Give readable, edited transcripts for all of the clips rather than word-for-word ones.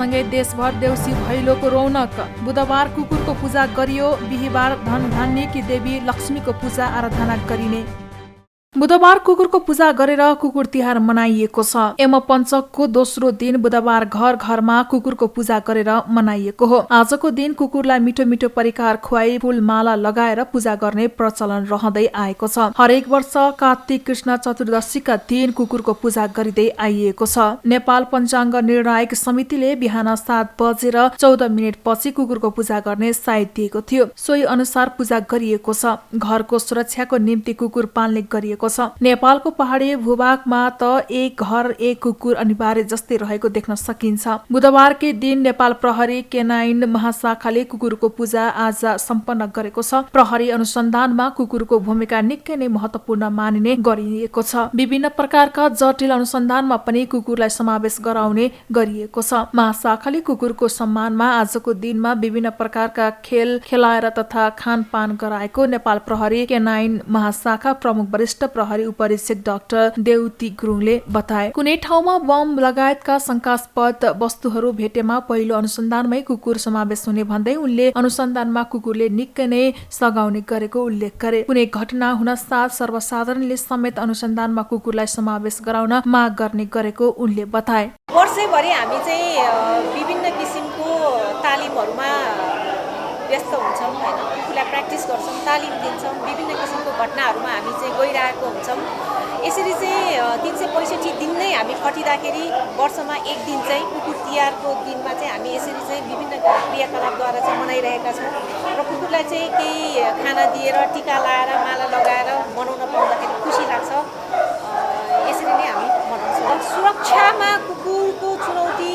सँगै देशभर देउसी भैलोको रौनक। बुधबार कुकुरको पूजा गरियो। बिहीबार धन धान्यकी देवी लक्ष्मीको पूजा आराधना गरिने। बुधबार कुकुरको पूजा गरेर कुकुर तिहार मनाइएको छ। यमपञ्चकको दोस्रो दिन बुधबार घर घरमा कुकुरको पूजा गरेर मनाइएको हो। आजको दिन कुकुरलाई मिठो मिठो परिकार खुवाई फूलमाला लगाएर पूजा गर्ने प्रचलन रहँदै आएको छ। हरेक वर्ष कार्तिक कृष्ण चतुर्दशीका दिन कुकुरको पूजा गरिँदै आइएको छ। नेपाल पञ्चाङ्ग निर्णायक समितिले बिहान 7 बजेर 14 मिनट पछि कुकुरको पूजा गर्ने साइत दिएको थियो। सोही अनुसार पूजा गरिएको छ। घरको सुरक्षाको निम्ति कुकुर पाल्ने गरिएको छ। नेपालको पहाडी भूभागमा त एक घर एक कुकुर अनिवार्य जस्तै रहेको देख्न सकिन्छ। बुधबारकै दिन नेपाल प्रहरी केनाइन महाशाखाले कुकुरको पूजा आज सम्पन्न गरेको छ। प्रहरी अनुसन्धानमा कुकुरको भूमिका निकै नै महत्वपूर्ण मानिने गरिएको छ। विभिन्न प्रकारका जटिल अनुसन्धानमा पनि कुकुरलाई समावेश गराउने गरिएको छ। महाशाखाले कुकुरको सम्मानमा आजको दिनमा विभिन्न प्रकारका खेल खेलाएर तथा खानपान गराएको नेपाल प्रहरी केनाइन महाशाखा प्रमुख वरिष्ठ प्रहरी उपरीक्षक डाक्टर देउती गुरुङले बताए। कुनै ठाउँमा बम लगायतका शंकास्पद वस्तुहरू भेटेमा पहिलो अनुसन्धानमै कुकुर समावेश हुने भन्दै उनले अनुसन्धानमा कुकुरले निकै नै सघाउने गरेको उल्लेख गरे। कुनै घटना हुन साथ सर्वसाधारणले समेत अनुसन्धानमा कुकुरलाई समावेश गराउन माग गर्ने गरेको उनले बताए। वर्षैभरि हामी चाहिँ विभिन्न किसिमको तालिमहरूमा व्यस्त हुन्छौँ हैन, कुकुरलाई प्र्याक्टिस गर्छौँ, तालिम दिन्छौँ, विभिन्न किसिमको घटनाहरूमा हामी चाहिँ गइरहेको हुन्छौँ। यसरी चाहिँ 365 दिन नै हामी खटिँदाखेरि वर्षमा एक दिन चाहिँ कुकुर तिहारको दिनमा चाहिँ हामी यसरी चाहिँ विभिन्न क्रियाकलापद्वारा चाहिँ मनाइरहेका छौँ र कुकुरलाई चाहिँ केही खाना दिएर टिका लाएर माला लगाएर मनाउन पाउँदाखेरि खुसी लाग्छ। यसरी नै हामी मनाउँछौँ। सुरक्षामा कुकुरको चुनौती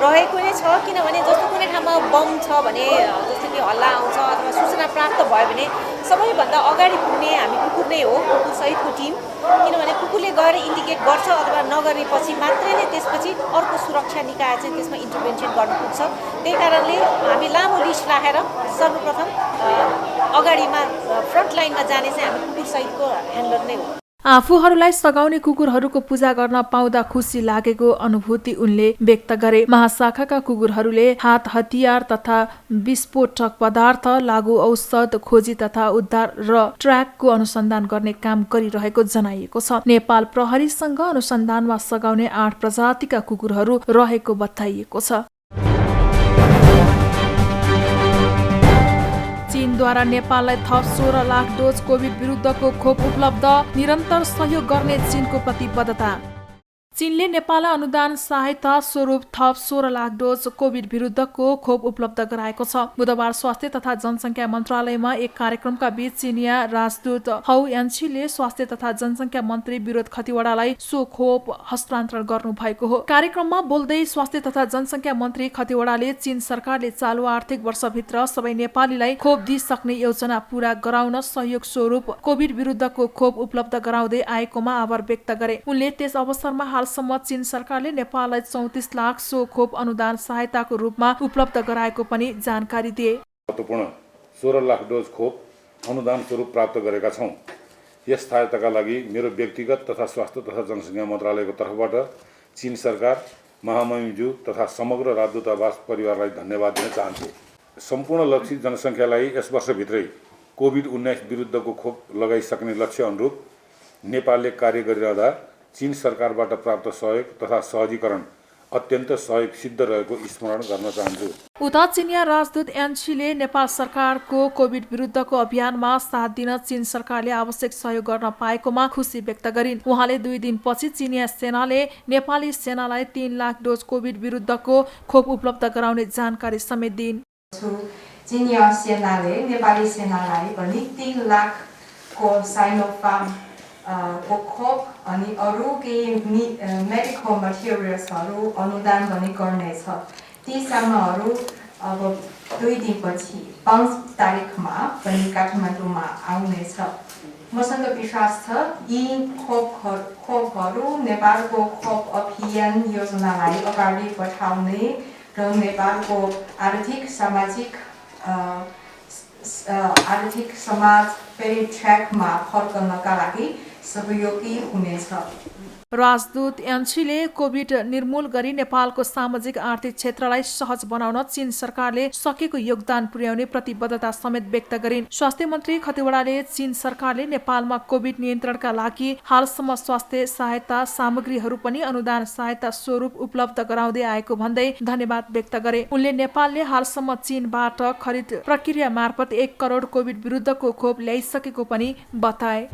रहेको नै छ, किनभने जस्तो कुनै ठाउँमा बम छ भने जस्तो कि हल्ला आउँछ अथवा सूचना प्राप्त भयो भने सबैभन्दा अगाडि पुग्ने हामी कुकुर नै हो, कुकुर सहितको टिम। किनभने कुकुरले गएर इन्डिकेट गर्छ अथवा नगरेपछि मात्रै नै त्यसपछि अर्को सुरक्षा निकाय चाहिँ त्यसमा इन्टरभेन्सन गर्न पुग्छ। त्यही कारणले हामी लामो लिस्ट राखेर सर्वप्रथम अगाडिमा फ्रन्ट लाइनमा जाने चाहिँ हामी कुकुर सहितको ह्यान्डलर नै हो। आफूहरूलाई सघाउने कुकुरहरूको पूजा गर्न पाउँदा खुसी लागेको अनुभूति उनले व्यक्त गरे। महाशाखाका कुकुरहरूले हात हतियार तथा विस्फोटक पदार्थ, लागु औषध खोजी तथा उद्धार र ट्र्याकको अनुसन्धान गर्ने काम गरिरहेको जनाइएको छ। नेपाल प्रहरीसँग अनुसन्धानमा सघाउने 8 प्रजातिका कुकुरहरू रहेको बताइएको छ। चीनद्वारा नेपाललाई थप 16 लाख डोज कोभिड विरुद्धको खोप उपलब्ध, निरन्तर सहयोग गर्ने चीनको प्रतिबद्धता। चीनले नेपाललाई अनुदान सहायता स्वरूप थप 16 लाख डोज कोभिड विरुद्धको खोप उपलब्ध गराएको छ। बुधबार स्वास्थ्य तथा जनसङ्ख्या मन्त्रालयमा एक कार्यक्रमका बीच चीनिया राजदूत हौ यान्छीले स्वास्थ्य तथा जनसङ्ख्या मन्त्री विरोध खतिवडालाई सो खोप हस्तान्तरण गर्नु भएको हो। कार्यक्रममा बोल्दै स्वास्थ्य तथा जनसङ्ख्या मन्त्री खतिवडाले चीन सरकारले चालु आर्थिक वर्षभित्र सबै नेपालीलाई खोप दिइसक्ने योजना पूरा गराउन सहयोग स्वरूप कोभिड विरुद्धको खोप उपलब्ध गराउँदै आएकोमा आभार व्यक्त गरे। उनले त्यस अवसरमा हालसम्म चीन सरकारले नेपाललाई 34 लाख सो खोप अनुदान सहायताको रूपमा उपलब्ध गराएको पनि जानकारी दिए। महत्त्वपूर्ण 16 लाख डोज खोप अनुदान स्वरूप प्राप्त गरेका छौँ। यस सहायताका लागि मेरो व्यक्तिगत तथा स्वास्थ्य तथा जनसङ्ख्या मन्त्रालयको तर्फबाट चीन सरकार, महामहिमज्यू तथा समग्र राजदूतावास परिवारलाई धन्यवाद दिन चाहन्छु। सम्पूर्ण लक्षित जनसङ्ख्यालाई यस वर्षभित्रै कोभिड-19 विरुद्धको खोप लगाइसक्ने लक्ष्य अनुरूप नेपालले कार्य गरिरहँदा चीन सरकारबाट प्राप्त सहयोग तथा सहजीकरण अत्यन्त सहयोग सिद्ध रहेको स्मरण गर्न चाहन्छु। उता चिनिया राजदूत यान्छीले नेपाल सरकारको कोभिड विरुद्धको अभियानमा साथ दिन चीन सरकारले आवश्यक सहयोग गर्न पाएकोमा खुसी व्यक्त गरिन्। उहाँले 2 दिनपछि चिनिया सेनाले नेपाली सेनालाई 3 लाख डोज कोभिड विरुद्धको खोप उपलब्ध गराउने जानकारी समेत दिइन्। चिनिया सेनाले नेपाली सेनालाई पनि 3 लाखको साइनोफार्म को खोप अनि अरू केही मेडिकल मटेरियल्सहरू अनुदान पनि गर्नेछ। ती सामानहरू अब 2 दिनपछि 5 तारिकमा पनि काठमाडौँमा आउनेछ। मसँग विश्वास छ यी खोपहरू नेपालको खोप अभियान योजनालाई अगाडि बढाउने र नेपालको आर्थिक समाज फेरि ट्र्याकमा फर्कनका लागि सहयोगी हुनेछ। राजदूत यान्सीले कोभिड निर्मूल गरी नेपालको सामाजिक आर्थिक क्षेत्रलाई सहज बनाउन चीन सरकारले सकेको योगदान पुर्याउने प्रतिबद्धता समेत व्यक्त गरिन्। स्वास्थ्य मन्त्री खतिवड़ाले चीन सरकारले नेपालमा कोभिड नियन्त्रणका लागि हालसम्म स्वास्थ्य सहायता सामग्रीहरू पनि अनुदान सहायता स्वरूप उपलब्ध गराउँदै आएको भन्दै धन्यवाद व्यक्त गरे। उनले नेपालले हालसम्म चीनबाट खरिद प्रक्रिया मार्फत 1 करोड कोभिड विरुद्धको खोप ल्याइसकेको पनि बताए।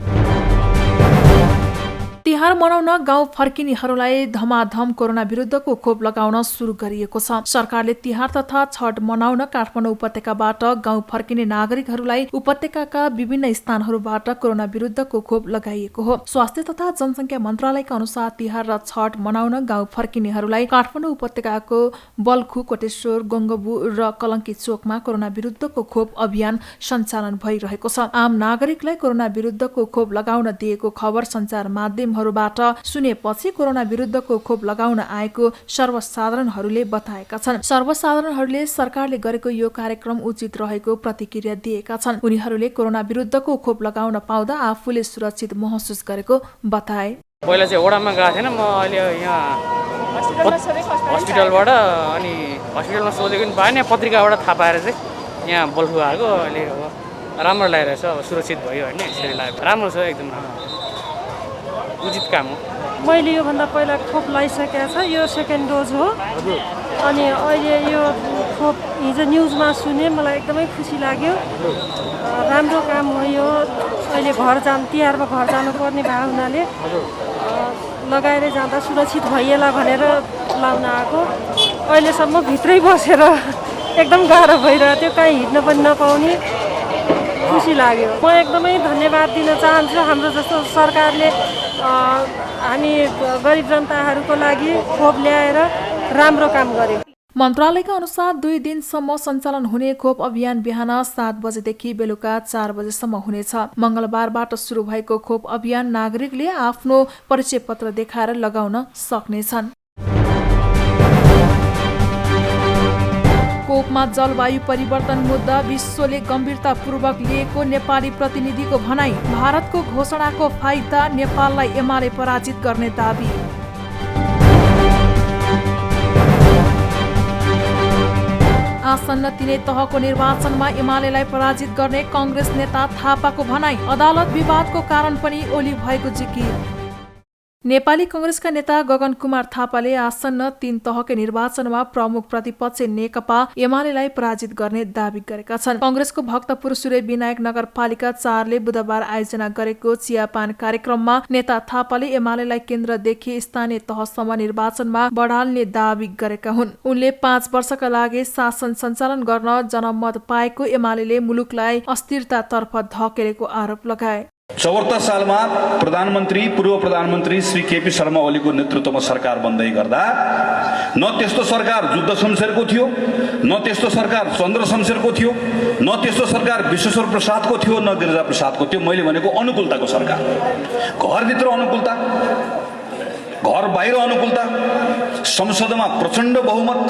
तिहार मनाउन गाउँ फर्किनेहरूलाई धमाधम कोरोना विरुद्धको खोप लगाउन सुरु गरिएको छ। सरकारले तिहार तथा छठ मनाउन काठमाडौँ उपत्यकाबाट गाउँ फर्किने नागरिकहरूलाई उपत्यकाका विभिन्न स्थानहरूबाट कोरोना विरुद्धको खोप लगाइएको हो। स्वास्थ्य तथा जनसङ्ख्या मन्त्रालयका अनुसार तिहार र छठ मनाउन गाउँ फर्किनेहरूलाई काठमाडौँ उपत्यकाको बल्खु, कोटेश्वर, गङ्गबु र कलङ्की चोकमा कोरोना विरुद्धको खोप अभियान सञ्चालन भइरहेको छ। आम नागरिकलाई कोरोना विरुद्धको खोप लगाउन दिएको खबर सञ्चार माध्यम बाट सुनेपछि कोरोना विरुद्धको खोप लगाउन आएको सर्वसाधारणहरूले बताएका छन्। सर्वसाधारणहरूले सरकारले गरेको यो कार्यक्रम उचित रहेको प्रतिक्रिया दिएका छन्। उनीहरूले कोरोना विरुद्धको खोप लगाउन पाउँदा आफूले सुरक्षित महसुस गरेको बताए। पहिला चाहिँ वडामा गएको थिएन, म अहिले यहाँ हस्पिटलबाट अनि हस्पिटलमा सोधेको नि पाएन, पत्रिकाबाट थाहा पाएर चाहिँ यहाँ बल्खु आएको। अहिले राम्रो लागिरहेछ, अब सुरक्षित भयो होइन, यसरी लाग्यो। राम्रो छ, एकदम उचित काम हो। मैले योभन्दा पहिला खोप लगाइसकेको छ, यो सेकेन्ड डोज हो। अनि अहिले यो खोप हिजो न्युजमा सुने, मलाई एकदमै खुसी लाग्यो। राम्रो काम हो यो। अहिले तिहारमा घर जानुपर्ने भएको हुनाले लगाएर जाँदा सुरक्षित भइएला भनेर लाउन आएको। अहिलेसम्म भित्रै बसेर एकदम गाह्रो भइरहेको थियो, कहीँ हिँड्न पनि नपाउने। खुसी लाग्यो। म एकदमै धन्यवाद दिन चाहन्छु हाम्रो जस्तो सरकारले हामी गरिब जनताहरूको लागि खोप ल्याएर राम्रो काम गर्यो। मन्त्रालयका अनुसार 2 दिनसम्म सञ्चालन हुने खोप अभियान बिहान 7 बजेदेखि बेलुका 4 बजेसम्म हुनेछ। मङ्गलबारबाट सुरु भएको खोप अभियान नागरिकले आफ्नो परिचय पत्र देखाएर लगाउन सक्नेछन्। कोपमा जलवायु परिवर्तन मुद्दा विश्वले गम्भीरतापूर्वक लिएको नेपाली प्रतिनिधिको भनाई। भारतको घोषणाको फाइदा नेपाललाई एमाले पराजित गर्ने दाबी। आसन्न तिनै तहको निर्वाचनमा एमालेलाई पराजित गर्ने कांग्रेस नेता थापाको भनाई। अदालत विवादको कारण पनि ओली भएको जिकिर। नेपाली कांग्रेसका नेता गगन कुमार थापाले आसन्न 3 तहकै निर्वाचनमा प्रमुख प्रतिपक्ष नेकपा एमालेलाई पराजित गर्ने दावी गरेका छन्। कांग्रेसको भक्तपुर सूर्य विनायक नगरपालिका 4 ले बुधबार आयोजना गरेको चियापान कार्यक्रममा नेता थापाले एमालेलाई केन्द्रदेखि स्थानीय तहसम्म निर्वाचनमा बढाल्ने दावी गरेका हुन्। उनले 5 वर्षका लागि शासन सञ्चालन गर्न जनमत पाएको एमालेले मुलुकलाई अस्थिरतातर्फ धकेलेको आरोप लगाए। 74 सालमा पूर्व प्रधानमन्त्री श्री केपी शर्मा ओलीको नेतृत्वमा सरकार बन्दै गर्दा न त्यस्तो सरकार जुद्ध शमशेरको थियो, न त्यस्तो सरकार चन्द्र शमशेरको थियो, न त्यस्तो सरकार विश्वेश्वर प्रसादको थियो, न गिरिजा प्रसादको थियो। मैले भनेको अनुकूलताको सरकार। घरभित्र अनुकूलता, घर बाहिर अनुकूलता, संसदमा प्रचण्ड बहुमत,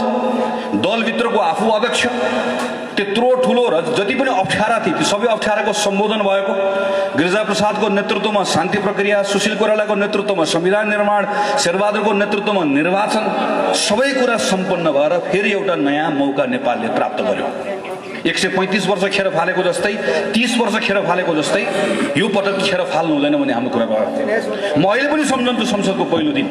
दलभित्रको आफू अध्यक्ष, त्यत्रो ठुलो र जति पनि अप्ठ्यारा थिए ती सबै अप्ठ्याराको सम्बोधन भएको, गिरिजा प्रसादको नेतृत्वमा शान्ति प्रक्रिया, सुशील कोइरालाको नेतृत्वमा संविधान निर्माण, शेरबहादुरको नेतृत्वमा निर्वाचन, सबै कुरा सम्पन्न भएर फेरि एउटा नयाँ मौका नेपालले प्राप्त गर्यो। 135 वर्ष खेर फालेको जस्तै, 30 वर्ष खेर फालेको जस्तै यो पटक खेर फाल्नु हुँदैन भन्ने हाम्रो कुरा भयो। म अहिले पनि सम्झन्छु संसदको पहिलो दिन,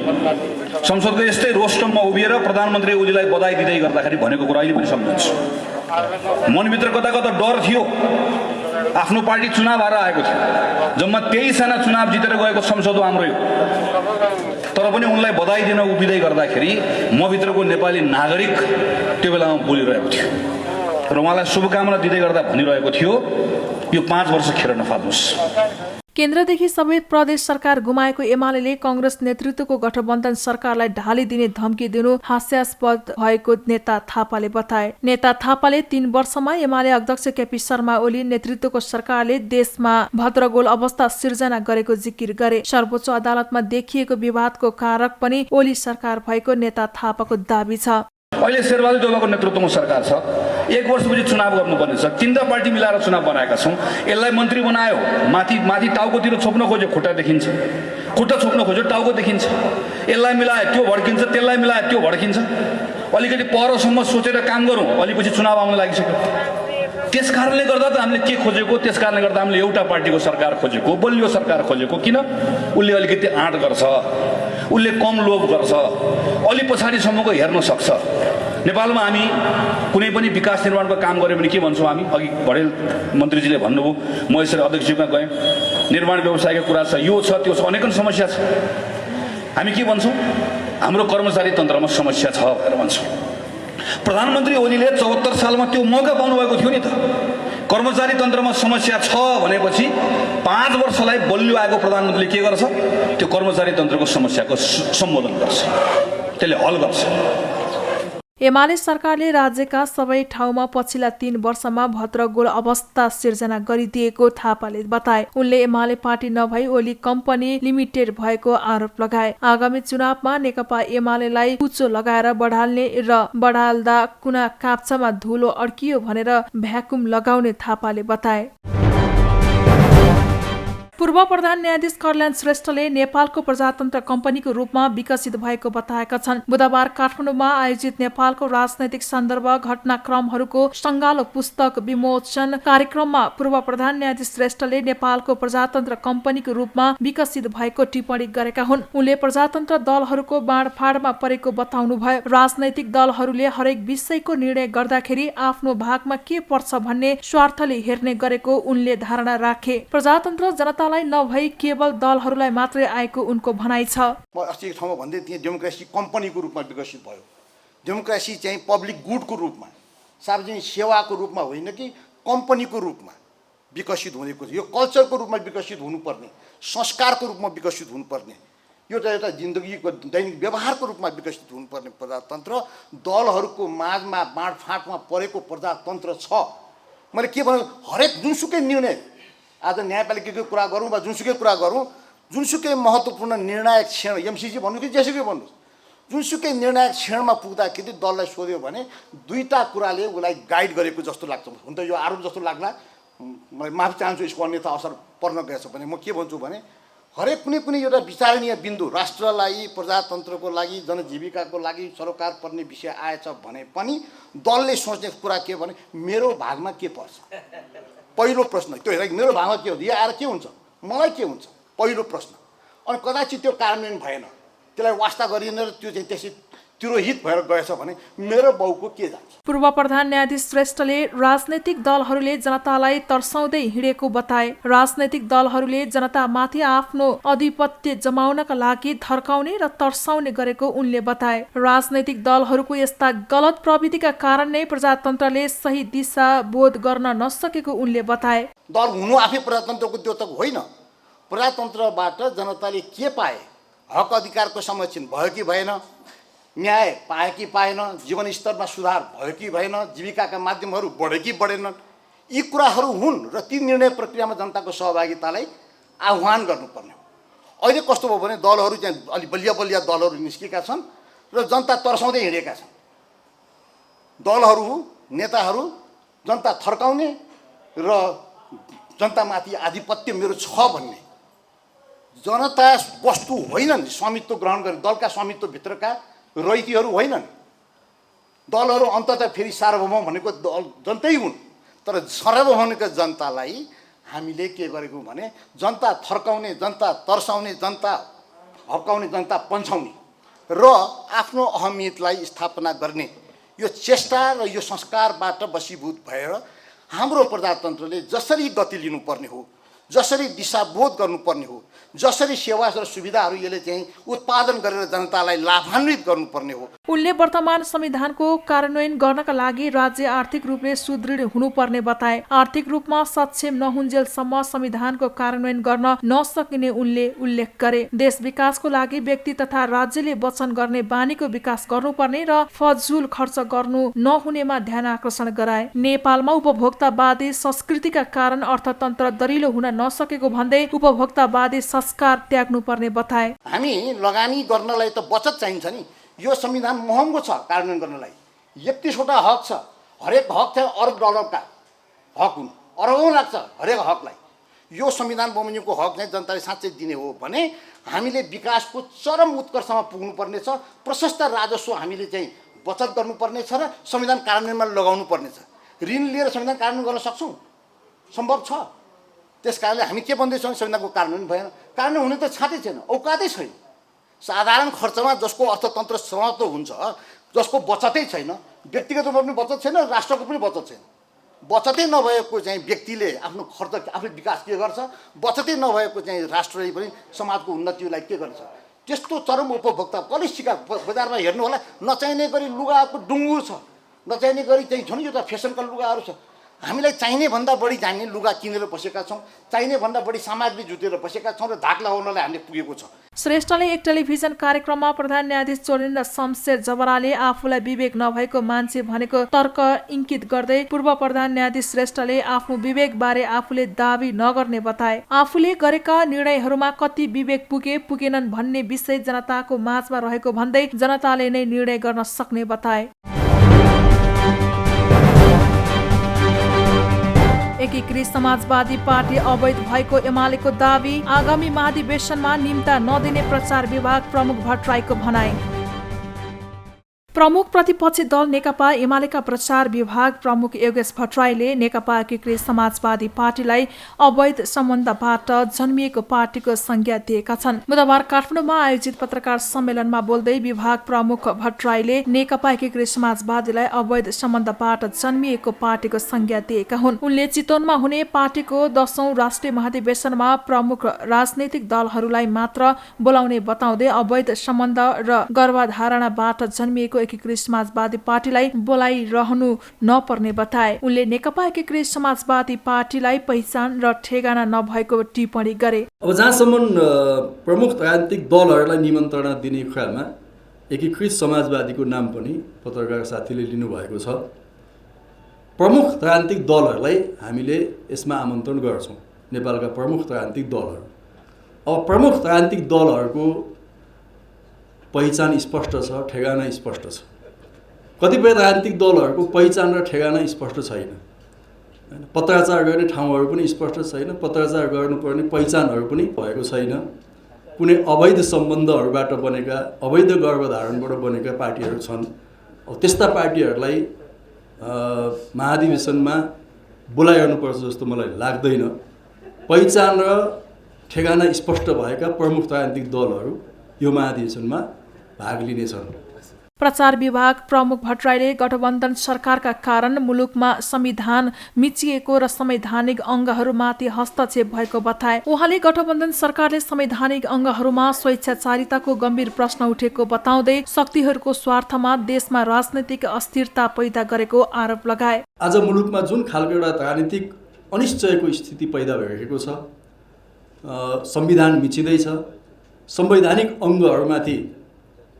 संसदको यस्तै रोस्टममा उभिएर प्रधानमन्त्री ओलीलाई बधाई दिँदै गर्दाखेरि भनेको कुरा अहिले पनि सम्झन्छु। मनभित्र कता कता डर थियो। आफ्नो पार्टी चुनाव हारेर आएको थियो, जम्मा 23 जना चुनाव जितेर गएको संसद हो हाम्रो यो। तर पनि उनलाई बधाई दिन उभिँदै गर्दाखेरि म भित्रको नेपाली नागरिक त्यो बेलामा बोलिरहेको थियो र उहाँलाई शुभकामना दिँदै गर्दा भनिरहेको थियो, यो 5 वर्ष खेर नफाल्नुहोस्। केन्द्रदेखि सबै प्रदेश सरकार गुमाएको एमालेले कांग्रेस नेतृत्वको गठबन्धन सरकारलाई ढालिदिने धम्की दिनु हास्यास्पद भएको नेता थापाले बताए। नेता थापाले 3 वर्षमा एमाले अध्यक्ष केपी शर्मा ओली नेतृत्वको सरकारले देशमा भद्रगोल अवस्था सिर्जना गरेको जिकिर गरे। सर्वोच्च अदालतमा देखिएको विवादको कारक पनि ओली सरकार भएको नेता थापाको दावी छ। अहिले शेरबहादुर देउवाको नेतृत्वमा सरकार छ। 1 वर्षपछि चुनाव गर्नुपर्ने छ। 3टा पार्टी मिलाएर चुनाव बनाएका छौँ। यसलाई मन्त्री बनायो, माथि टाउकोतिर छोप्न खोज्यो, खुट्टा देखिन्छ। खुट्टा छोप्न खोज्यो टाउको देखिन्छ, यसलाई मिलाए त्यो भड्किन्छ, त्यसलाई मिलाए त्यो भड्किन्छ। अलिकति परसम्म सोचेर काम गरौँ, अलि पछि चुनाव आउन लागिसक्यो। त्यस कारणले गर्दा त हामीले के खोजेको, त्यस कारणले गर्दा हामीले एउटा पार्टीको सरकार खोजेको, बलियो सरकार खोजेको। किन? उसले अलिकति आँट गर्छ, उसले कम लोभ गर्छ, अलि पछाडिसम्मको हेर्न सक्छ। नेपालमा हामी कुनै पनि विकास निर्माणको काम गऱ्यो भने के भन्छौँ हामी? अघि भडेल मन्त्रीजीले भन्नुभयो, म यसरी अध्यक्षजीमा गएँ, निर्माण व्यवसायको कुरा छ, यो छ त्यो छ, अनेकन समस्या छ। हामी के भन्छौँ? हाम्रो कर्मचारी तन्त्रमा समस्या छ भनेर भन्छौँ। प्रधानमन्त्री ओलीले 74 सालमा त्यो मौका पाउनुभएको थियो नि त। कर्मचारी तन्त्रमा समस्या छ भनेपछि 5 वर्षलाई बलियो आएको प्रधानमन्त्रीले के गर्छ? त्यो कर्मचारी तन्त्रको समस्याको सम्बोधन गर्छ, त्यसले हल गर्छ। एमाले सरकारले राज्यका सबै ठाउँमा पछिल्ला 3 वर्षमा भद्रगोल अवस्था सिर्जना गरिदिएको थापाले बताए। उनले एमाले पार्टी नभई ओली कम्पनी लिमिटेड भएको आरोप लगाए। आगामी चुनावमा नेकपा एमालेलाई कुचो लगाएर बढाल्ने र बढाल्दा कुना काप्चामा धुलो अड्कियो भनेर भ्याकुम लगाउने थापाले बताए। पूर्व प्रधान न्यायाधीश कल्याण श्रेष्ठले नेपालको प्रजातन्त्र कम्पनीको रूपमा विकसित भएको बताएका छन्। बुधबार काठमाडौँमा आयोजित नेपालको राजनैतिक सन्दर्भ घटनाक्रमहरूको सङ्गालो पुस्तक विमोचन कार्यक्रममा पूर्व प्रधान न्यायाधीश श्रेष्ठले नेपालको प्रजातन्त्र कम्पनीको रूपमा विकसित भएको टिप्पणी गरेका हुन्। उनले प्रजातन्त्र दलहरूको बाँडफाँडमा परेको बताउनुभयो। राजनैतिक दलहरूले हरेक विषयको निर्णय गर्दाखेरि आफ्नो भागमा के पर्छ भन्ने स्वार्थले हेर्ने गरेको उनले धारणा राखे। प्रजातन्त्र जनतालाई नभई केवल दलहरूलाई मात्रै आएको उनको भनाइ छ। म अस्ति एक ठाउँमा भन्दै थिएँ, डेमोक्रेसी कम्पनीको रूपमा विकसित भयो। डेमोक्रेसी चाहिँ पब्लिक गुडको रूपमा, सार्वजनिक सेवाको रूपमा होइन कि कम्पनीको रूपमा विकसित हुनेको छ। यो कल्चरको रूपमा विकसित हुनुपर्ने, संस्कारको रूपमा विकसित हुनुपर्ने, यो त एउटा जिन्दगीको दैनिक व्यवहारको रूपमा विकसित हुनुपर्ने प्रजातन्त्र दलहरूको माझमा बाँडफाँडमा परेको प्रजातन्त्र छ। मैले के भन्नु, हरेक जुनसुकै निर्णय, आज न्यायपालिकाको कुरा गरौँ वा जुनसुकै कुरा गरौँ, जुनसुकै महत्त्वपूर्ण निर्णायक क्षण, एमसिसी भन्नु कि जेसुकै भन्नुहोस्, जुनसुकै निर्णायक क्षणमा पुग्दाखेरि दललाई सोध्यो भने दुईटा कुराले उसलाई गाइड गरेको जस्तो लाग्छ। हुन त यो आरोप जस्तो लाग्ला, म माफी चाहन्छु, यसको अन्यथा असर पर्न गएछ भने म के भन्छु भने हरेक कुनै एउटा विचारणीय बिन्दु राष्ट्रलाई, प्रजातन्त्रको लागि, जनजीविकाको लागि सरोकार पर्ने विषय आएछ भने पनि दलले सोच्ने कुरा के भने मेरो भागमा के पर्छ। पहिलो प्रश्न त्यो हेर, मेरो भागमा के हो, यो आएर के हुन्छ, मलाई के हुन्छ, पहिलो प्रश्न। अनि कदाचित त्यो कार्यान्वयन भएन, त्यसलाई वास्ता गरिएन र त्यो चाहिँ त्यसै तिरोहित भएर गएछ भने मेरो बाउको के जान्छ। पूर्व प्रधान न्यायाधीश श्रेष्ठले राजनैतिक दलहरूले जनतालाई तर्साउँदै हिँडेको बताए। राजनैतिक दलहरूले जनतामाथि आफ्नो आधिपत्य जमाउनका लागि धर्काउने र तर्साउने गरेको उनले बताए। राजनैतिक दलहरूको यस्ता गलत प्रविधिका कारण नै प्रजातन्त्रले सही दिशा बोध गर्न नसकेको उनले बताए। दल हुनु आफै प्रजातन्त्रको द्योतक होइन। प्रजातन्त्रबाट जनताले के पाए, हक अधिकारको संरक्षण भयो कि भएन, न्याय पाए कि पाएन, जीवन स्तरमा सुधार भयो कि भएन, जीविकाका माध्यमहरू बढ्यो कि बढेनन्, यी कुराहरू हुन् र ती निर्णय प्रक्रियामा जनताको सहभागितालाई आह्वान गर्नुपर्ने हो। अहिले कस्तो भयो भने दलहरू चाहिँ अलि बलिया बलिया दलहरू निस्केका छन् र जनता तर्साउँदै हिँडेका छन्। दलहरू, नेताहरू जनता थर्काउने र जनतामाथि आधिपत्य मेरो छ भन्ने, जनता वस्तु होइनन्, स्वामित्व ग्रहण गर्ने दलका स्वामित्वभित्रका रैतीहरू होइनन्। दलहरू अन्ततः फेरि सार्वभौम भनेको दल जनतै हुन्, तर सार्वभौमिक जनतालाई हामीले के गरेको भने जनता थर्काउने, जनता तर्साउने, जनता हप्काउने, जनता पन्छाउने र आफ्नो अहमियतलाई स्थापना गर्ने यो चेष्टा र यो संस्कारबाट वशीभूत भएर हाम्रो प्रजातन्त्रले जसरी गति लिनुपर्ने हो, जसरी दिशाबोध गर्नुपर्ने हो, जसरी सेवा र सुविधाहरू यसले चाहिँ उत्पादन गरेर जनतालाई लाभान्वित गर्नुपर्ने हो। उनले वर्तमान संविधानको कार्यान्वयन गर्नका लागि राज्य आर्थिक रूपले सुदृढ हुनुपर्ने बताए। आर्थिक रूपमा सक्षम नहुन्जेलसम्म संविधानको कार्यान्वयन गर्न नसकिने उनले उल्लेख गरे। देश विकासको लागि व्यक्ति तथा राज्यले वचन गर्ने बानीको विकास गर्नुपर्ने र फजुल खर्च गर्नु नहुनेमा ध्यान आकर्षण गराए। नेपालमा उपभोक्तावादी संस्कृतिका कारण अर्थतन्त्र दरिलो हुन नसकेको भन्दै उपभोक्तावादी संस्कार त्याग्नुपर्ने बताए। हामी लगानी गर्नलाई त बचत चाहिन्छ नि, यो संविधान महँगो छ कार्यान्वयन गर्नलाई। 31वटा हक छ, हरेक हक चाहिँ अरब डलरका हक हुन्, अरबौँ लाग्छ हरेक हकलाई। यो संविधान बमोजिमको हक चाहिँ जनताले साँच्चै दिने हो भने हामीले विकासको चरम उत्कर्षमा पुग्नुपर्नेछ। प्रशस्त राजस्व हामीले चाहिँ बचत गर्नुपर्नेछ र संविधान कार्यान्वयनमा लगाउनु पर्नेछ। ऋण लिएर संविधान कार्यान्वयन गर्न सक्छौँ, सम्भव छ। त्यस कारणले हामी के भन्दैछौँ भने संविधानको कार्यान्वयन भएन, कार्यान्वयन हुने त छाँटै छैन, औकातै छैन। साधारण खर्चमा जसको अर्थतन्त्र समाप्त हुन्छ, जसको बचतै छैन, व्यक्तिगत रूपमा पनि बचत छैन, राष्ट्रको पनि बचत छैन। बचतै नभएको चाहिँ व्यक्तिले आफ्नो खर्च आफ्नो विकास के गर्छ, बचतै नभएको चाहिँ राष्ट्रले पनि समाजको उन्नतिलाई के गर्छ। त्यस्तो चरम उपभोक्ता कलेसिका बजारमा हेर्नु होला, नचाहिने गरी लुगाको डुङ्गुर छ, नचाहिने गरी चाहिँ छन् यो त फेसनका लुगाहरू छ। हामीलाई चाहिने भन्दा बढी चाहिने लुगा किनेर बसेका छौँ, चाहिने भन्दा बढी सामग्री जुटेर बसेका छौँ र धाक लगाउनलाई हामीले पुगेको छ। श्रेष्ठले एक टेलिभिजन कार्यक्रममा प्रधान न्यायाधीश चोरेन्द्र शमशेर जबराले आफूलाई विवेक नभएको मान्छे भनेको तर्क इङ्कित गर्दै पूर्व प्रधान न्यायाधीश श्रेष्ठले आफ्नो विवेकबारे आफूले दाबी नगर्ने बताए। आफूले गरेका निर्णयहरूमा कति विवेक पुगेनन् भन्ने विषय जनताको माझमा रहेको भन्दै जनताले नै निर्णय गर्न सक्ने बताए। एकीकृत समाजवादी पार्टी अवैध भएको एमालेको दावी, आगामी महाधिवेशनमा निम्ता नदिने प्रचार विभाग प्रमुख भट्टराईको भनाई। प्रमुख प्रतिपक्षी दल नेकपा एमालेका प्रचार विभाग प्रमुख योगेश भट्टराईले नेकपा एकीकृत समाजवादी पार्टीलाई अवैध सम्बन्धबाट जन्मिएको पार्टीको संज्ञा दिएका छन्। बुधबार काठमाडौँमा आयोजित पत्रकार सम्मेलनमा बोल्दै विभाग प्रमुख भट्टराईले नेकपा एकीकृत समाजवादीलाई अवैध सम्बन्धबाट जन्मिएको पार्टीको संज्ञा दिएका हुन्। उनले चितवनमा हुने पार्टीको 10औं राष्ट्रिय महाधिवेशनमा प्रमुख राजनैतिक दलहरूलाई मात्र बोलाउने बताउँदै अवैध सम्बन्ध र गर्भधारणाबाट जन्मिएको एकीकृत समाजवादी पार्टीलाई बोलाइरहनु नपर्ने बताए। उनले नेकपा एकीकृत समाजवादी पार्टीलाई पहिचान र ठेगाना नभएको टिप्पणी गरे। अब जहाँसम्म प्रमुख राजनीतिक दलहरूलाई निमन्त्रणा दिने क्रममा एकीकृत समाजवादीको नाम पनि पत्रकार साथीले लिनुभएको छ। प्रमुख राजनीतिक दलहरूलाई हामीले यसमा आमन्त्रण गर्छौँ, नेपालका प्रमुख राजनीतिक दलहरू। अब प्रमुख राजनीतिक दलहरूको पहिचान स्पष्ट छ, ठेगाना स्पष्ट छ। कतिपय राजनीतिक दलहरूको पहिचान र ठेगाना स्पष्ट छैन, पत्राचार गर्ने ठाउँहरू पनि स्पष्ट छैन, पत्राचार गर्नुपर्ने पहिचानहरू पनि भएको छैन। कुनै अवैध सम्बन्धहरूबाट बनेका, अवैध गर्भधारणबाट बनेका पार्टीहरू छन्। अब त्यस्ता पार्टीहरूलाई महाधिवेशनमा बोलाइरहनुपर्छ जस्तो मलाई लाग्दैन। पहिचान र ठेगाना स्पष्ट भएका प्रमुख राजनीतिक दलहरू यो महाधिवेशनमा भाग लिनेछन्। प्रचार विभाग प्रमुख भट्टराईले गठबन्धन सरकारका कारण मुलुकमा संविधान मिचिएको र संवैधानिक अङ्गहरूमाथि हस्तक्षेप भएको बताए। उहाँले गठबन्धन सरकारले संवैधानिक अङ्गहरूमा स्वेच्छाचारिताको गम्भीर प्रश्न उठेको बताउँदै शक्तिहरूको स्वार्थमा देशमा राजनैतिक अस्थिरता पैदा गरेको आरोप लगाए। आज मुलुकमा जुन खालको एउटा राजनीतिक अनिश्चयको स्थिति पैदा भइरहेको छ, संविधान मिचिँदैछ, संवैधानिक अङ्गहरूमाथि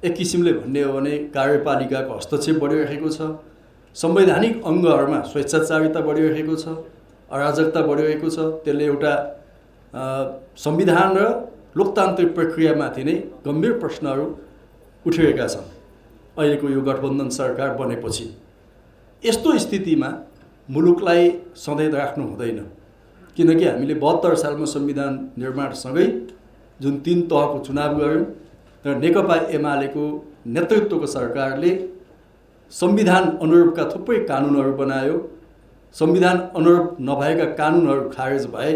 एक किसिमले भन्ने हो भने कार्यपालिकाको हस्तक्षेप बढिरहेको छ, संवैधानिक अङ्गहरूमा स्वेच्छाचारिता बढिरहेको छ, अराजकता बढिरहेको छ। त्यसले एउटा संविधान र लोकतान्त्रिक प्रक्रियामाथि नै गम्भीर प्रश्नहरू उठिरहेका छन् अहिलेको यो गठबन्धन सरकार बनेपछि। यस्तो स्थितिमा मुलुकलाई सधैँ राख्नु हुँदैन, किनकि हामीले 72 सालमा संविधान निर्माणसँगै जुन 3 तहको चुनाव गऱ्यौँ र नेकपा एमालेको नेतृत्वको सरकारले संविधान अनुरूपका थुप्रै कानुनहरू बनायो। संविधान अनुरूप नभएका कानुनहरू खारेज भए।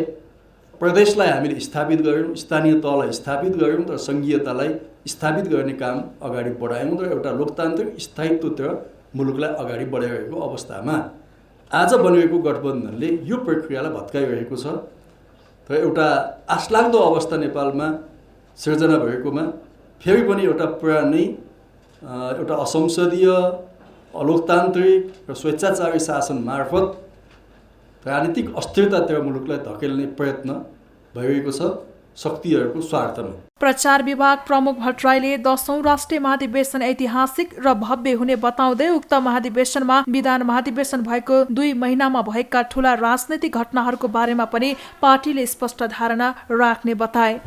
प्रदेशलाई हामीले स्थापित गऱ्यौँ, स्थानीय तहलाई स्थापित गऱ्यौँ र सङ्घीयतालाई स्थापित गर्ने काम अगाडि बढायौँ र एउटा लोकतान्त्रिक स्थायित्वतिर मुलुकलाई अगाडि बढाइरहेको अवस्थामा आज बनिएको गठबन्धनले यो प्रक्रियालाई भत्काइरहेको छ र एउटा आशलाग्दो अवस्था नेपालमा सिर्जना भएकोमा फेरि पनि एउटा पुरानै एउटा असंसदीय, अलोकतान्त्रिक र स्वेच्छाचारी शासन मार्फत राजनीतिक अस्थिरतातिर मुलुकलाई धकेल्ने प्रयत्न भइरहेको छ शक्तिहरूको स्वार्थमा। प्रचार विभाग प्रमुख भट्टराईले 10औं राष्ट्रिय महाधिवेशन ऐतिहासिक र भव्य हुने बताउँदै उक्त महाधिवेशनमा विधान महाधिवेशन भएको 2 महिनामा भएका ठूला राजनैतिक घटनाहरूको बारेमा पनि पार्टीले स्पष्ट धारणा राख्ने बताए।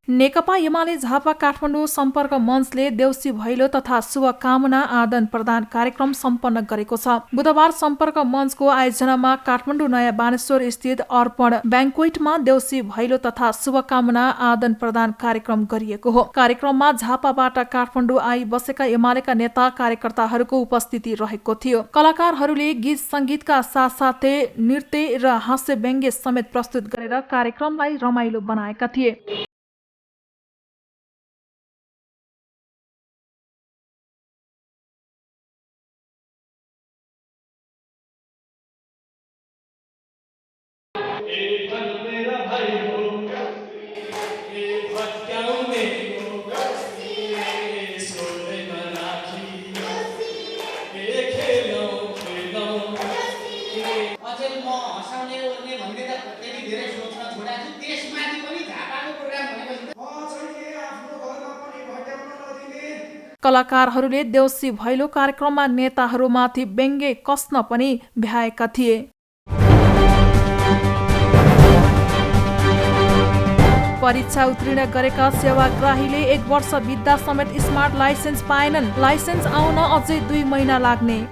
नेकपा एमाले झापा काठमाडौँ सम्पर्क मञ्चले देउसी भैलो तथा शुभकामना आदान प्रदान कार्यक्रम सम्पन्न गरेको छ। बुधबार सम्पर्क मञ्चको आयोजनामा काठमाडौँ नयाँ बानेश्वर स्थित अर्पण ब्याङ्क्वेटमा देउसी भैलो तथा शुभकामना आदान प्रदान कार्यक्रम गरिएको हो। कार्यक्रममा झापाबाट काठमाडौँ आई बसेका एमालेका नेता कार्यकर्ताहरूको उपस्थिति रहेको थियो। कलाकारहरूले गीत सङ्गीतका साथसाथै नृत्य र हास्य व्यङ्ग्य समेत प्रस्तुत गरेर कार्यक्रमलाई रमाइलो बनाएका थिए। कलाकारहरूले देउसी भैलो कार्यक्रममा नेताहरूमाथि व्यङ्ग्य कस्न पनि भ्याएका थिए। परीक्षा उत्तीर्ण गरेका सेवाग्राहीले 1 वर्ष बित्दा समेत स्मार्ट लाइसेन्स पाएनन्। लाइसेन्स आउन अझै 2 महिना लाग्ने।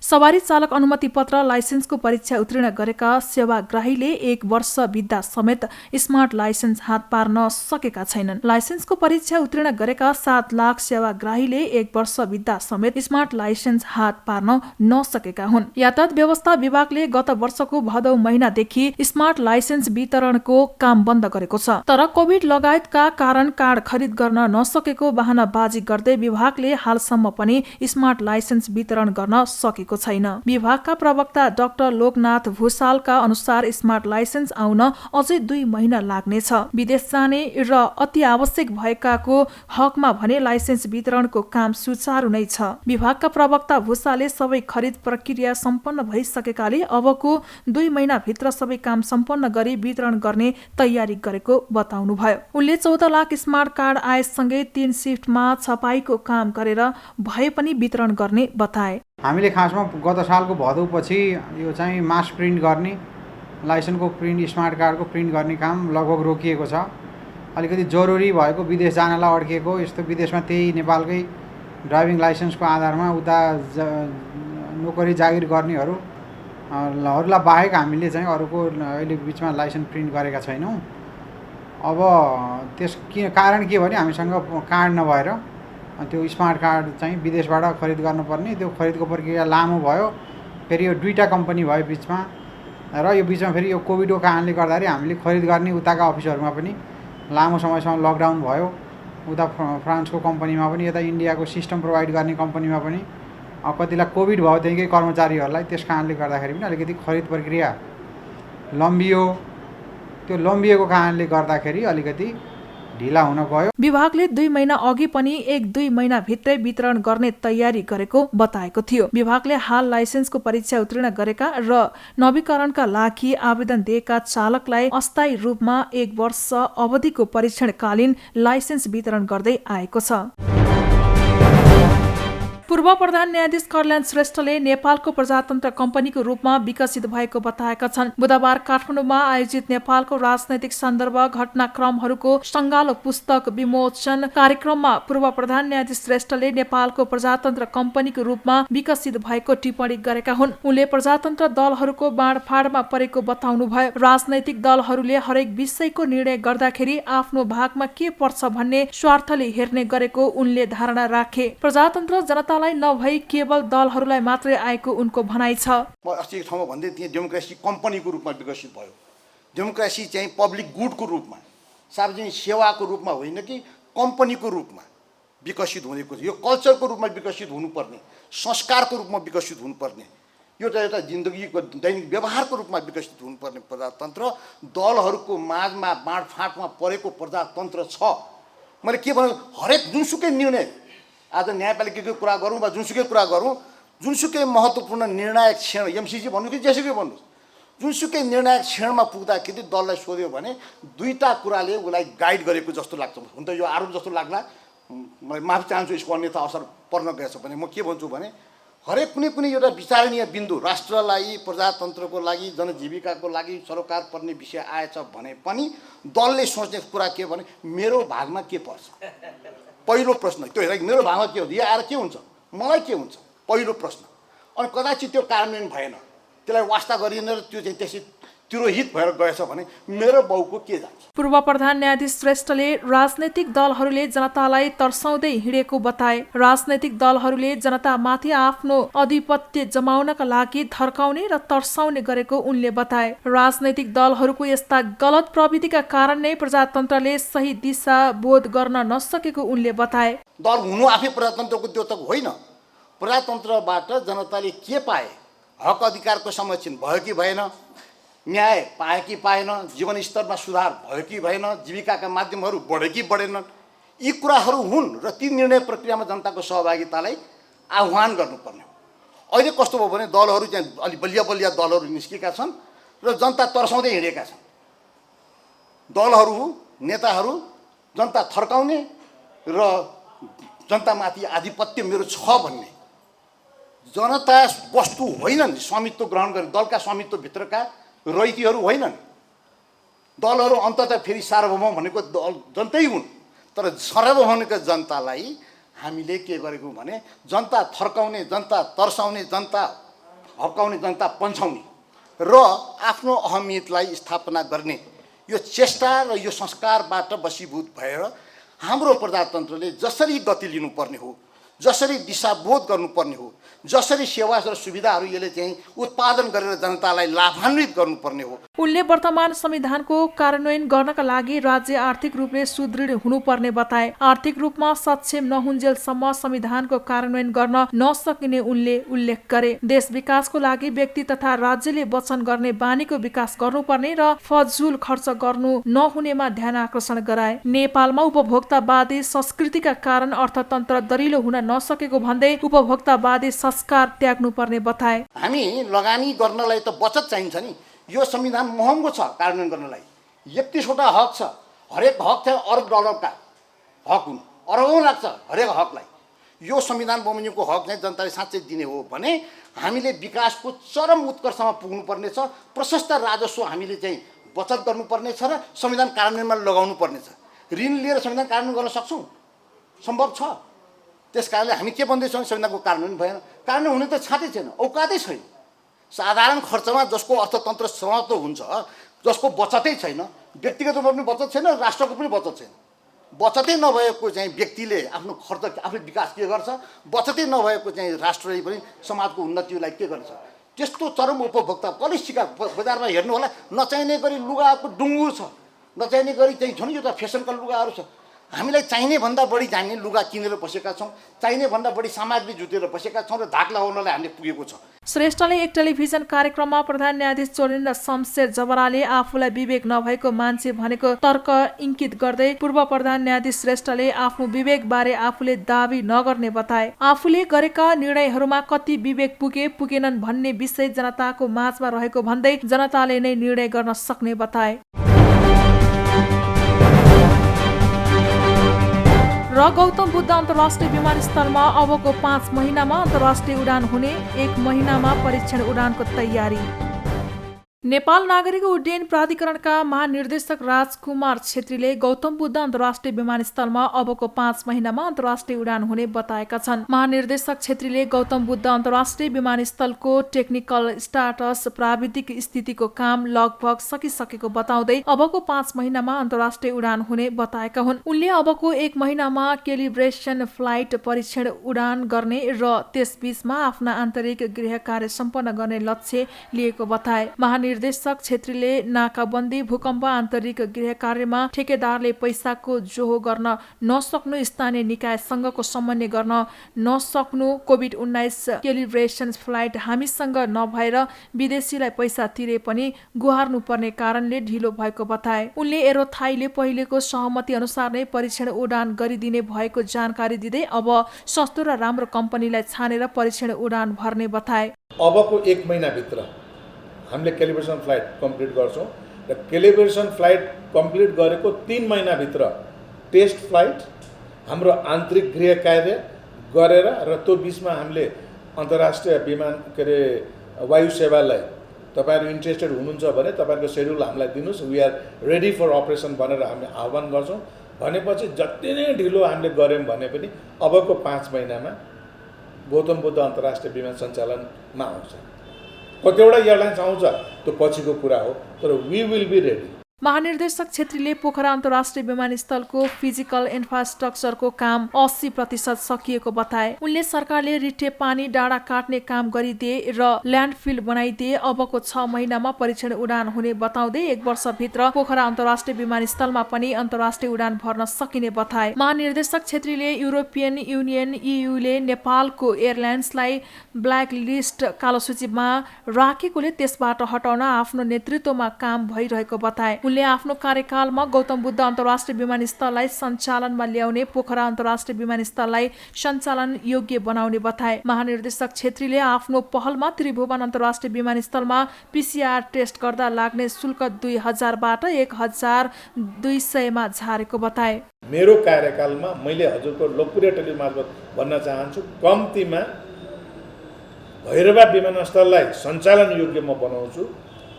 सवारी चालक अनुमति पत्र लाइसेन्सको परीक्षा उत्तीर्ण गरेका सेवाग्राहीले 1 वर्ष बित्दा समेत स्मार्ट लाइसेन्स हात पार्न सकेका छैनन्। लाइसेन्सको परीक्षा उत्तीर्ण गरेका 7 लाख सेवाग्राहीले 1 वर्ष बित्दा समेत स्मार्ट लाइसेन्स हात पार्न नसकेका हुन्। यातायात व्यवस्था विभागले गत वर्षको भदौ महिनादेखि स्मार्ट लाइसेन्स वितरणको काम बन्द गरेको छ। तर कोभिड लगायतका कारण कार्ड खरिद गर्न नसकेको बहानाबाजी गर्दै विभागले हालसम्म पनि स्मार्ट लाइसेन्स वितरण गर्न सकेको छैन। विभागका प्रवक्ता डाक्टर लोकनाथ भूषालका अनुसार स्मार्ट लाइसेन्स आउन अझै 2 महिना लाग्नेछ। विदेश जाने र अति आवश्यक भएकाको हकमा भने लाइसेन्स वितरणको काम सुचारू नै छ। विभागका प्रवक्ता भूषालले सबै खरिद प्रक्रिया सम्पन्न भइसकेकाले अबको 2 महिनाभित्र सबै काम सम्पन्न गरी वितरण गर्ने तयारी गरेको बताउनुभयो। उनले 14 लाख स्मार्ट कार्ड आएसँगै 3 शिफ्टमा छपाईको काम गरेर भए पनि वितरण गर्ने बताए। हामीले खासमा गत सालको भदौपछि यो चाहिँ मास प्रिन्ट गर्ने लाइसेन्सको प्रिन्ट स्मार्ट कार्डको प्रिन्ट गर्ने काम लगभग रोकिएको छ। अलिकति जरुरी भएको विदेश जानलाई अड्किएको, यस्तो विदेशमा त्यही नेपालकै ड्राइभिङ लाइसेन्सको आधारमा उता नोकरी जागिर गर्नेहरूलाई बाहेक हामीले चाहिँ अरूको अहिले बिचमा लाइसेन्स प्रिन्ट गरेका छैनौँ। अब त्यस कारण के भने हामीसँग कार्ड नभएर त्यो स्मार्ट कार्ड चाहिँ विदेशबाट खरिद गर्नुपर्ने, त्यो खरिदको प्रक्रिया लामो भयो। फेरि यो 2टा कम्पनी भयो बिचमा, र यो बिचमा फेरि यो कोभिडको कारणले गर्दाखेरि हामीले खरिद गर्ने उताका अफिसहरूमा पनि लामो समयसम्म लकडाउन भयो। उता फ्रान्सको कम्पनीमा पनि, यता इन्डियाको सिस्टम प्रोभाइड गर्ने कम्पनीमा पनि कतिलाई कोभिड भयो त्यहीँकै कर्मचारीहरूलाई। त्यस कारणले गर्दाखेरि पनि अलिकति खरिद प्रक्रिया लम्बियो। त्यो लम्बिएको कारणले गर्दाखेरि अलिकति ढिला हुन गयो। विभागले 2 महिना अघि पनि 1-2 महिनाभित्रै वितरण गर्ने तयारी गरेको बताएको थियो। विभागले हाल लाइसेन्सको परीक्षा उत्तीर्ण गरेका र नवीकरणका लागि आवेदन दिएका चालकलाई अस्थायी रूपमा 1 वर्ष अवधिको परीक्षणकालीन लाइसेन्स वितरण गर्दै आएको छ। पूर्व प्रधान न्यायाधीश कल्याण श्रेष्ठले नेपालको प्रजातन्त्र कम्पनीको रूपमा विकसित भएको बताएका छन्। बुधबार काठमाडौँमा आयोजित नेपालको राजनैतिक सन्दर्भ घटनाक्रमहरूको सङ्गालो पुस्तक विमोचन कार्यक्रममा पूर्व प्रधान न्यायाधीश श्रेष्ठले नेपालको प्रजातन्त्र कम्पनीको रूपमा विकसित भएको टिप्पणी गरेका हुन्। उनले प्रजातन्त्र दलहरूको बाँडफाँडमा परेको बताउनुभयो। राजनैतिक दलहरूले हरेक विषयको निर्णय गर्दाखेरि आफ्नो भागमा के पर्छ भन्ने स्वार्थले हेर्ने गरेको उनले धारणा राखे। प्रजातन्त्र जनतालाई नभई केवल दलहरूलाई मात्रै आएको उनको भनाइ छ। म अस्ति एक ठाउँमा भन्दै थिएँ, डेमोक्रेसी कम्पनीको रूपमा विकसित भयो। डेमोक्रेसी चाहिँ पब्लिक गुडको रूपमा, सार्वजनिक सेवाको रूपमा होइन कि कम्पनीको रूपमा विकसित हुनेको छ। यो कल्चरको रूपमा विकसित हुनुपर्ने, संस्कारको रूपमा विकसित हुनुपर्ने, एउटा जिन्दगीको दैनिक व्यवहारको रूपमा विकसित हुनुपर्ने प्रजातन्त्र दलहरूको माझमा बाँडफाँडमा परेको प्रजातन्त्र छ। मैले के भन्नु, हरेक जुनसुकै निर्णय, आज न्यायपालिकाको कुरा गरौँ वा जुनसुकै कुरा गरौँ, जुनसुकै महत्त्वपूर्ण निर्णायक क्षण, एमसिसी भन्नु कि जेसुकै भन्नुहोस्, जुनसुकै निर्णायक क्षणमा पुग्दाखेरि दललाई सोध्यो भने 2टा कुराले उसलाई गाइड गरेको जस्तो लाग्छ। हुन त यो आरोप जस्तो लाग्ला, म माफी चाहन्छु, यसको अन्यथा असर पर्न गएछ भने म के भन्छु भने हरेक कुनै एउटा विचारणीय बिन्दु राष्ट्रलाई, प्रजातन्त्रको लागि, जनजीविकाको लागि सरोकार पर्ने विषय आएछ भने पनि दलले सोच्ने कुरा के भने मेरो भागमा के पर्छ। पहिलो प्रश्न त्यो हेर, मेरो भागमा के हो, यो आएर के हुन्छ, मलाई के हुन्छ, पहिलो प्रश्न। अनि कदाचित त्यो कार्यान्वयन भएन, त्यसलाई वास्ता गरिएन र त्यो चाहिँ त्यसै तिरोहित भएर गएछ भने मेरो बाउको के जान्छ। पूर्व प्रधान न्यायाधीश श्रेष्ठले राजनैतिक दलहरूले जनतालाई तर्साउँदै हिँडेको बताए। राजनैतिक दलहरूले जनतामाथि आफ्नो आधिपत्य जमाउनका लागि धर्काउने र तर्साउने गरेको उनले बताए। राजनैतिक दलहरूको यस्ता गलत प्रविधिका कारण नै प्रजातन्त्रले सही दिशा बोध गर्न नसकेको उनले बताए। दल हुनु आफै प्रजातन्त्रको द्योतक होइन। प्रजातन्त्रबाट जनताले के पाए, हक अधिकारको संरक्षण भयो कि भएन, न्याय पाए कि पाएन, जीवन स्तरमा सुधार भयो कि भएन, जीविकाका माध्यमहरू बढ्यो कि बढेनन्, यी कुराहरू हुन् र ती निर्णय प्रक्रियामा जनताको सहभागितालाई आह्वान गर्नुपर्ने हो। अहिले कस्तो भयो भने दलहरू चाहिँ अलि बलिया बलिया दलहरू निस्केका छन् र जनता तर्साउँदै हिँडेका छन्। दलहरू, नेताहरू जनता थर्काउने र जनतामाथि आधिपत्य मेरो छ भन्ने, जनता वस्तु होइनन् स्वामित्व ग्रहण गर्ने, दलका स्वामित्वभित्रका रैतीहरू होइनन्। दलहरू अन्ततः फेरि सार्वभौम भनेको दल जनतै हुन्, तर सार्वभौमिक जनतालाई हामीले के गरेको भने जनता थर्काउने, जनता तर्साउने, जनता हप्काउने, जनता पन्छाउने र आफ्नो अहमियतलाई स्थापना गर्ने यो चेष्टा र यो संस्कारबाट वशीभूत भएर हाम्रो प्रजातन्त्रले जसरी गति लिनुपर्ने हो, जसरी दिशाबोध गर्नुपर्ने हो, जसरी सेवा र सुविधाहरू यसले चाहिँ उत्पादन गरेर जनतालाई लाभान्वित गर्नुपर्ने हो। उनले वर्तमान संविधानको कार्यान्वयन गर्नका लागि राज्य आर्थिक रूपले सुदृढ हुनुपर्ने बताए। आर्थिक रूपमा सक्षम नहुन्जेलसम्म संविधानको कार्यान्वयन गर्न नसकिने उनले उल्लेख गरे। देश विकासको लागि व्यक्ति तथा राज्यले वचन गर्ने बानीको विकास गर्नुपर्ने र फजुल खर्च गर्नु नहुनेमा ध्यान आकर्षण गराए। नेपालमा उपभोक्तावादी संस्कृतिका कारण अर्थतन्त्र दरिलो हुन नसकेको भन्दै उपभोक्तावादी संस्कार त्याग्नुपर्ने बताए। हामी लगानी गर्नलाई त बचत चाहिन्छ नि, यो संविधान महँगो छ कार्यान्वयन गर्नलाई। 31वटा हक छ, हरेक हक चाहिँ अरब डलरका हक हुन्, अरबौँ लाग्छ हरेक हकलाई। यो संविधान बमोजिमको हक चाहिँ जनताले साँच्चै दिने हो भने हामीले विकासको चरम उत्कर्षमा पुग्नुपर्ने छ। प्रशस्त राजस्व हामीले चाहिँ बचत गर्नुपर्ने छ र संविधान कार्यान्वयनमा लगाउनु पर्ने छ। ऋण लिएर संविधान कार्यान्वयन गर्न सक्छौँ, सम्भव छ। त्यस कारणले हामी के भन्दैछौँ, संविधानको कार्यान्वयन भएन, कार्यान्वयन हुने त छाँटै छैन, औकातै छैन। साधारण खर्चमा जसको अर्थतन्त्र समाप्त हुन्छ, जसको बचतै छैन, व्यक्तिगत रूपमा पनि बचत छैन, राष्ट्रको पनि बचत छैन। बचतै नभएको चाहिँ व्यक्तिले आफ्नो खर्च, आफ्नो विकास के गर्छ, बचतै नभएको चाहिँ राष्ट्रले पनि समाजको उन्नतिलाई के गर्छ। त्यस्तो चरम उपभोक्ता पलिसीका बजारमा हेर्नु होला, नचाहिने गरी लुगाको डुङ्गुर छ, नचाहिने गरी चाहिँ छन्, यो त फेसनका लुगाहरू छ। हामीलाई चाहिने भन्दा बढी चाहिने लुगा किनेर बसेका छौँ, चाहिने भन्दा बढी सामग्री जुटेर बसेका छौँ र धाक लगाउनलाई हामीले पुगेको छ। श्रेष्ठले एक टेलिभिजन कार्यक्रममा प्रधान न्यायाधीश चोरेन्द्र शमशेर जबराले आफूलाई विवेक नभएको मान्छे भनेको तर्क इङ्कित गर्दै पूर्व प्रधान न्यायाधीश श्रेष्ठले आफ्नो विवेक बारे आफूले दाबी नगर्ने बताए। आफूले गरेका निर्णयहरूमा कति विवेक पुगे पुगेनन् भन्ने विषय जनताको माझमा रहेको भन्दै जनताले नै निर्णय गर्न सक्ने बताए। र गौतम बुद्ध अन्तर्राष्ट्रिय विमानस्थलमा अबको 5 महिनामा अन्तर्राष्ट्रिय उडान हुने, 1 महिनामा परीक्षण उडानको तयारी। नेपाल नागरिक उड्डयन प्राधिकरणका महानिर्देशक राजकुमार छेत्रीले गौतम बुद्ध अन्तर्राष्ट्रिय विमानस्थलमा अबको 5 महिनामा अन्तर्राष्ट्रिय उडान हुने बताएका छन्। महानिर्देशक छेत्रीले गौतम बुद्ध अन्तर्राष्ट्रिय विमानस्थलको टेक्निकल स्टाटस, प्राविधिक स्थितिको काम लगभग सकिसकेको बताउँदै अबको 5 महिनामा अन्तर्राष्ट्रिय उडान हुने बताएका हुन्। उनले अबको 1 महिनामा क्यालिब्रेसन फ्लाइट परीक्षण उडान गर्ने र त्यसबीचमा आफ्ना आन्तरिक गृह कार्य सम्पन्न गर्ने लक्ष्य लिएको बताए। निर्देशक छेत्रीले नाकाबन्दी, भूकम्प, आन्तरिक गृह कार्यमा ठेकेदारले पैसाको जोहो गर्न नसक्नु, स्थानीय निकायसँगको समन्वय गर्न नसक्नु, कोभिड-19 क्यालिब्रेसन फ्लाइट हामीसँग नभएर विदेशीलाई पैसा तिरे पनि गुहार्नु पर्ने कारणले ढिलो भएको बताए। उनले एरोथाईले पहिलेको सहमति अनुसार नै परीक्षण उडान गरिदिने भएको जानकारी दिँदै अब सस्तो र राम्रो कम्पनीलाई छानेर परीक्षण उडान भर्ने बताए। अबको 1 महिनाभित्र हामीले क्यालिब्रेसन फ्लाइट कम्प्लिट गर्छौँ र क्यालिब्रेसन फ्लाइट कम्प्लिट गरेको 3 महिनाभित्र टेस्ट फ्लाइट, हाम्रो आन्तरिक गृह कार्य गरेर र त्यो बिचमा हामीले अन्तर्राष्ट्रिय विमान के अरे वायु सेवालाई तपाईँहरू इन्ट्रेस्टेड हुनुहुन्छ भने तपाईँहरूको सेड्युल हामीलाई दिनुहोस्, we are ready for operation भनेर हामी आह्वान गर्छौँ। भनेपछि जति नै ढिलो हामीले गऱ्यौँ भने पनि अबको 5 महिनामा गौतम बुद्ध अन्तर्राष्ट्रिय विमान सञ्चालनमा आउँछ। कतिवटा एयरलाइन्स आउँछ त्यो पछिको कुरा हो, तर वी विल बी रेडी। महानिर्देशक छेत्रीले पोखरा अन्तर्राष्ट्रिय विमानस्थलको फिजिकल इन्फ्रास्ट्रक्चरको काम 80% सकिएको बताए। उनले सरकारले रिट्टे पानी डाँडा काट्ने काम गरिदिए र ल्यान्डफिल बनाइदिए। अबको 6 महिनामा परीक्षण उडान हुने बताउँदै 1 वर्षभित्र पोखरा अन्तर्राष्ट्रिय विमानस्थलमा पनि अन्तर्राष्ट्रिय उडान भर्न सकिने बताए। महानिर्देशक छेत्रीले युरोपियन युनियन EUले नेपालको एयरलाइन्सलाई ब्ल्याक लिस्ट कालो सूचीमा राखेकोले त्यसबाट हटाउन आफ्नो नेतृत्वमा काम भइरहेको बताए। उनले आफ्नो कार्यकालमा गौतम बुद्ध अन्तर्राष्ट्रिय विमानस्थललाई सञ्चालनमा ल्याउने, पोखरा अन्तर्राष्ट्रिय विमानस्थललाई सञ्चालन योग्य बनाउने बताए। महानिर्देशक छेत्रीले आफ्नो पहलमा त्रिभुवन अन्तर्राष्ट्रिय विमानस्थलमा PCR टेस्ट गर्दा लाग्ने शुल्क 2000 बाट 1200 मा झारेको बताए। मेरो कार्यकालमा मैले हजुरको लोकप्रिय टेलिमार्फत भन्न चाहन्छु, कम्तीमा भैरवा विमानस्थललाई सञ्चालन योग्य म बनाउँछु,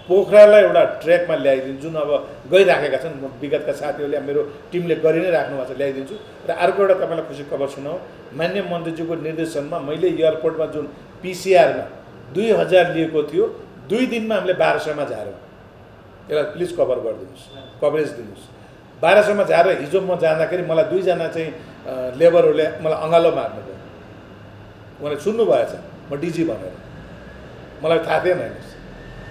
पोखरालाई एउटा ट्र्याकमा ल्याइदिन्छु। जुन अब गइराखेका छन् विगतका साथीहरूले मेरो टिमले गरि नै राख्नु भएको छ, ल्याइदिन्छु। र अर्को एउटा तपाईँलाई खुसी खबर सुनाऊ, मान्य मन्त्रीज्यूको निर्देशनमा मैले एयरपोर्टमा जुन PCRमा 2000 लिएको थियो 2 दिनमा हामीले 1200मा झार्यौँ। यसलाई प्लिज कभर गरिदिनुहोस्, कभरेज दिनुहोस्। 1200मा झारेर हिजो म जाँदाखेरि मलाई 2 जना चाहिँ लेबरहरूले मलाई अँगालो मार्नुभयो। उहाँले सुन्नु भएछ म DG भनेर, मलाई थाहा थिएन।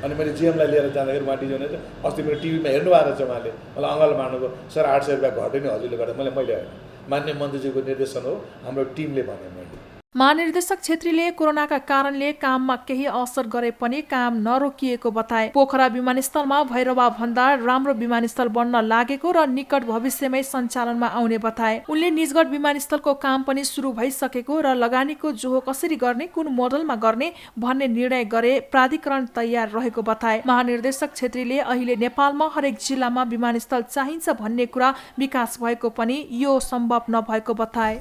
अनि मैले GMलाई लिएर जाँदाखेरि उहाँ DG हुनुहुन्छ। अस्ति मेरो टिभीमा हेर्नु भएको रहेछ, उहाँले मलाई अँगालो मार्नुभयो। सर 800 रुपियाँ घट्यो नि हजुरले गर्दा। मैले होइन, मान्य मन्त्रीजीको निर्देशन हो, हाम्रो टिमले भने मैले। महानिर्देशक छेत्रीले कोरोनाका कारणले काममा केही असर गरे पनि काम नरोकिएको बताए। पोखरा विमानस्थलमा भैरवा भन्दा राम्रो विमानस्थल बन्न लागेको र निकट भविष्यमै सञ्चालनमा आउने बताए। उनले निजगढ विमानस्थलको काम पनि सुरु भइसकेको र लगानीको जोहो कसरी गर्ने, कुन मोडलमा गर्ने भन्ने निर्णय गरे प्राधिकरण तयार रहेको बताए। महानिर्देशक छेत्रीले अहिले नेपालमा हरेक जिल्लामा विमानस्थल चाहिन्छ भन्ने कुरा विकास भएको पनि यो सम्भव नभएको बताए।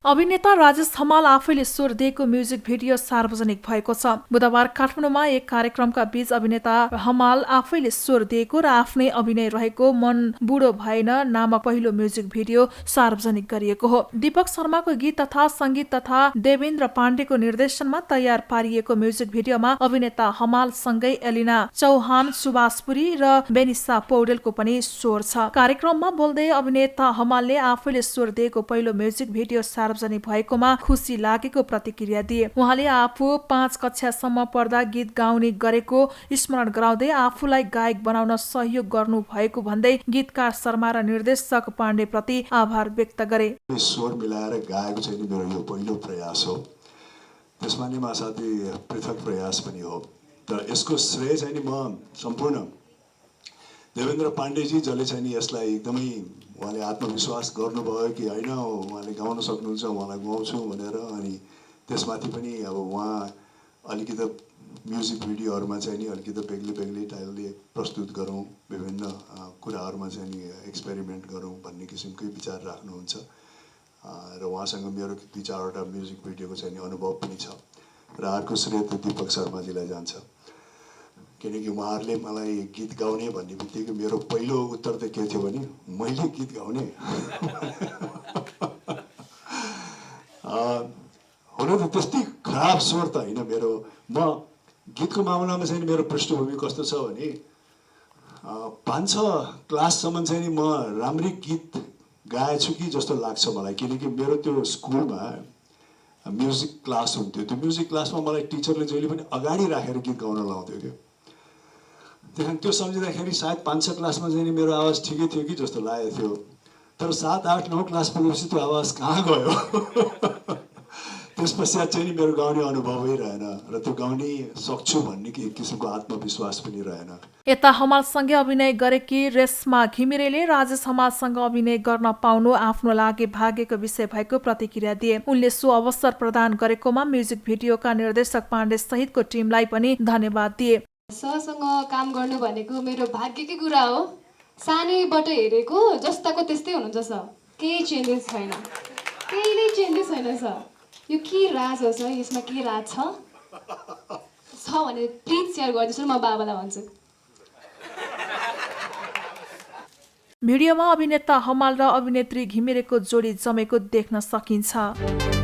अभिनेता राजेश हमाल आफैले स्वर दिएको म्युजिक भिडियो सार्वजनिक भएको छ। बुधबार काठमाडौँमा एक कार्यक्रमका बीच अभिनेता हमाल आफैले स्वर दिएको र आफ्नै अभिनय रहेको मन बुढो भएन नामक पहिलो म्युजिक भिडियो सार्वजनिक गरिएको हो। दीपक शर्माको गीत तथा संगीत तथा देवेन्द्र पाण्डेको निर्देशनमा तयार पारिएको म्युजिक भिडियोमा अभिनेता हमाल सँगै एलिना चौहान, सुभाष पुरी र बेनिसा पौडेलको पनि स्वर छ। कार्यक्रममा बोल्दै अभिनेता हमालले आफैले स्वर दिएको पहिलो म्युजिक भिडियो सार्वजनिक भएकोमा खुसी लागेको प्रतिक्रिया दिए। उहाँले आफू 5 कक्षासम्म पढ्दा गीत गाउने गरेको स्मरण गराउँदै आफूलाई गायक बनाउन सहयोग गर्नु भएको भन्दै गीतकार शर्मा र निर्देशक पाण्डे प्रति आभार व्यक्त गरे। स्वर मिलाएर गाएको चाहिँ मेरो यो पहिलो प्रयास हो, त्यसमा नि साथै पृथक प्रयास पनि हो। तर यसको श्रेय चाहिँ नि म सम्पूर्ण देवेन्द्र पाण्डेजी जसले चाहिँ नि यसलाई एकदमै उहाँले आत्मविश्वास गर्नुभयो कि होइन उहाँले गाउन सक्नुहुन्छ, उहाँलाई गाउँछु भनेर। अनि त्यसमाथि पनि अब उहाँ अलिकति म्युजिक भिडियोहरूमा चाहिँ नि अलिकति बेग्लै टाइलले प्रस्तुत गरौँ, विभिन्न कुराहरूमा चाहिँ नि एक्सपेरिमेन्ट गरौँ भन्ने किसिमकै विचार राख्नुहुन्छ। र उहाँसँग मेरो 2-4वटा म्युजिक भिडियोको चाहिँ नि अनुभव पनि छ। र अर्को श्रेय त दीपक शर्माजीलाई जान्छ, किनकि उहाँहरूले मलाई गीत गाउने भन्ने बित्तिकै मेरो पहिलो उत्तर त के थियो भने मैले गीत गाउने हुन त त्यस्तै खराब स्वर त होइन मेरो। म गीतको मामलामा चाहिँ मेरो पृष्ठभूमि कस्तो छ भने 5-6 क्लाससम्म चाहिँ नि म राम्रै गीत गाएछु कि जस्तो लाग्छ मलाई, किनकि मेरो त्यो स्कुलमा म्युजिक क्लास हुन्थ्यो। त्यो म्युजिक क्लासमा मलाई टिचरले जहिले पनि अगाडि राखेर गीत गाउन लाउँथ्यो क्या। त्यहाँदेखि त्यो सम्झिँदाखेरि सायद 5-6 क्लासमा चाहिँ मेरो आवाज ठिकै थियो कि जस्तो लागेको थियो। तर 7-8-9 क्लास पुगेपछि त्यो आवाज कहाँ गयो त्यस पश्चात चाहिँ मेरो गाउने अनुभवै रहेन र त्यो गाउने सक्छु भन्ने एक किसिमको आत्मविश्वास पनि रहेन। यता हमालसँगै अभिनय गरेकी रेशमा घिमिरेले राजेश हमालसँग अभिनय गर्न पाउनु आफ्नो लागि भाग्यको विषय भएको प्रतिक्रिया दिए। उनले सो अवसर प्रदान गरेकोमा म्युजिक भिडियोका निर्देशक पाण्डे सहितको टिमलाई पनि धन्यवाद दिए। सरसँग काम गर्नु भनेको मेरो भाग्यकै कुरा हो। सानैबाट हेरेको जस्ताको त्यस्तै हुनुहुन्छ सर, केही चेन्जेस छैन, केही नै चेन्जेस छैन सर। यो के राज हो सर, यसमा के राज छ भने प्लिज सेयर गरिदिनुहोस् न, म बाबालाई भन्छु। भिडियोमा अभिनेता हमाल र अभिनेत्री घिमिरेको जोडी जमेको देख्न सकिन्छ।